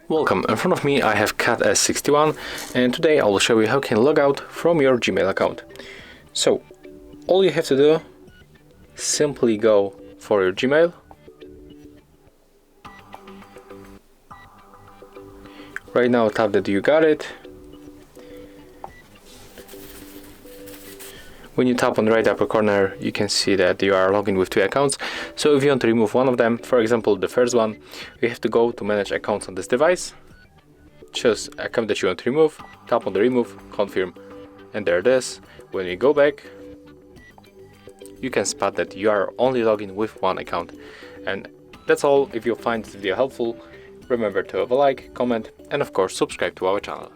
Welcome, in front of me I have CAT S61 and today I will show you how you can log out from your Gmail account. So, all you have to do, simply go for your Gmail. Right now tap that you got it. When you tap on the right upper corner, you can see that you are logged in with 2 accounts. So if you want to remove one of them, for example the first one, you have to go to manage accounts on this device. Choose account that you want to remove, tap on the remove, confirm, and there it is. When we go back, you can spot that you are only logged in with 1 account. And that's all. If you find this video helpful, remember to have a like, comment, and of course subscribe to our channel.